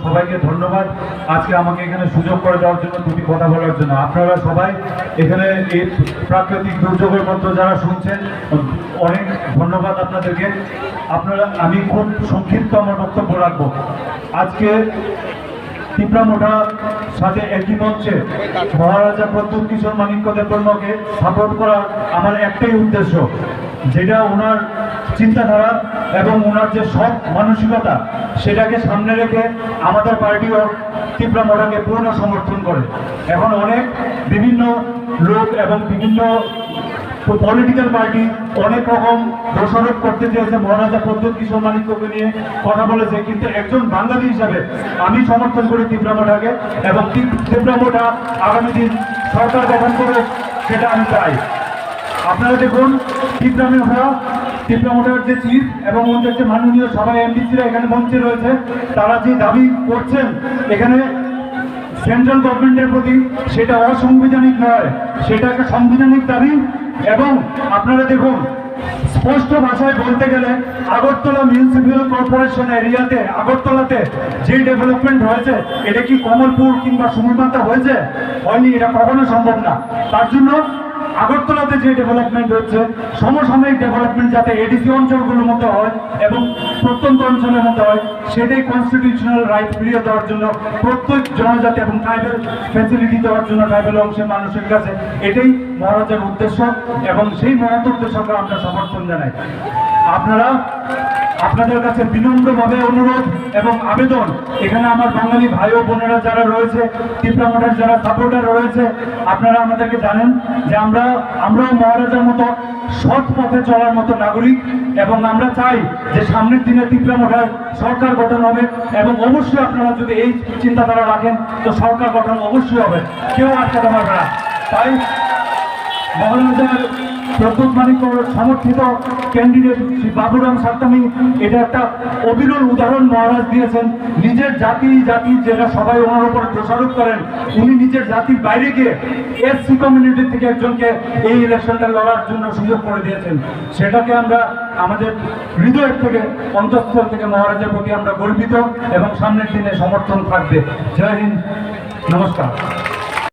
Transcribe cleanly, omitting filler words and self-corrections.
সবাইকে ধন্যবাদ আজকে আমাকে এখানে সুযোগ করে দেওয়ার জন্য, দুটি কথা বলার জন্য। আপনারা সবাই এখানে এই প্রাকৃতিক দুর্যোগের মধ্যে যারা শুনছেন, অনেক ধন্যবাদ আপনাদেরকে। আমি খুব সংক্ষিপ্ত আমার বক্তব্য রাখবো। আজকে তিপ্রামোঠা সাথে একই মঞ্চে মহারাজা প্রদ্যুৎ কিশোর মাণিক্য দেববর্মাকে সাপোর্ট করার আমার একটাই উদ্দেশ্য, যেটা ওনার চিন্তাধারা এবং ওনার যে সৎ মানসিকতা, সেটাকে সামনে রেখে আমাদের পার্টিও তিপ্রামোঠাকে পূর্ণ সমর্থন করে। এখন অনেক বিভিন্ন লোক এবং বিভিন্ন পলিটিক্যাল পার্টি অনেক রকম দোষারোপ করতে চেয়েছে, মহারাজা প্রদ্যুৎ কিশোর মাণিক্যকে নিয়ে কথা বলেছে, কিন্তু একজন বাঙালি হিসাবে আমি সমর্থন করি তিপ্রামোঠাকে, এবং তিপ্রামোঠা আগামী দিন সরকার গঠন করে সেটা আমি চাই। আপনারা দেখুন তিপ্রামোঠার যে চিফ এবং ওদের যে মাননীয় সবাই এমডিসিরা এখানে মঞ্চে রয়েছে, তারা যে দাবি করছেন এখানে সেন্ট্রাল গভর্নমেন্টের প্রতি, সেটা অসাংবিধানিক নয়, সেটা একটা সাংবিধানিক দাবি। এবং আপনারা দেখুন, স্পষ্ট ভাষায় বলতে গেলে আগরতলা মিউনিসিপ্যাল কর্পোরেশন এরিয়াতে, আগরতলাতে যে ডেভেলপমেন্ট হয়েছে, এটা কি কমলপুর কিংবা সুমিমাতা হয়েছে? হয়নি, এটা কখনো সম্ভব না। তার জন্য আগরতলাতে যে ডেভেলপমেন্ট হচ্ছে, সমসাময়িক ডেভেলপমেন্ট যাতে এডিসি অঞ্চলগুলোর মধ্যে হয় এবং প্রত্যন্ত অঞ্চলের মধ্যে হয়, সেটাই কনস্টিটিউশনাল রাইট ফিরিয়ে দেওয়ার জন্য, প্রত্যেক জনজাতি এবং ট্রাইবেল ফ্যাসিলিটি দেওয়ার জন্য ট্রাইবেল অংশের মানুষের কাছে, এটাই মহারাজের উদ্দেশ্য এবং সেই মহৎ উদ্দেশ্যকে আমরা সমর্থন জানাই। আপনাদের কাছে বিনম্রভাবে অনুরোধ এবং আবেদন, এখানে আমার বাঙালি ভাই ও বোনেরা যারা রয়েছে, তিপ্রামোঠার যারা সাপোর্টার রয়েছে, আপনারা আমাদেরকে জানেন যে আমরাও মহারাজার মতো সৎ পথে চলার মতো নাগরিক, এবং আমরা চাই যে সামনের দিনে তিপ্রামোঠার সরকার গঠন হবে, এবং অবশ্যই আপনারা যদি এই চিন্তাধারা রাখেন তো সরকার গঠন অবশ্যই হবে, কেউ আটকাতে পারবে না। তাই মহারাজার প্রদ্যুৎ মাণিক্য সমর্থিত ক্যান্ডিডেট শ্রী বাবুরাম সাত্তামি, এটা একটা অবিরল উদাহরণ মহারাজ দিয়েছেন। নিজের জাতি যেটা সবাই ওনার উপর দোষারোপ করেন, উনি নিজের জাতির বাইরে গিয়ে এসসি কমিউনিটি থেকে একজনকে এই ইলেকশনটা লড়ার জন্য সুযোগ করে দিয়েছেন। সেটাকে আমরা আমাদের হৃদয়ের থেকে, অন্তঃস্থল থেকে মহারাজের প্রতি আমরা গর্বিত এবং সামনের দিনে সমর্থন থাকবে। জয় হিন্দ, নমস্কার।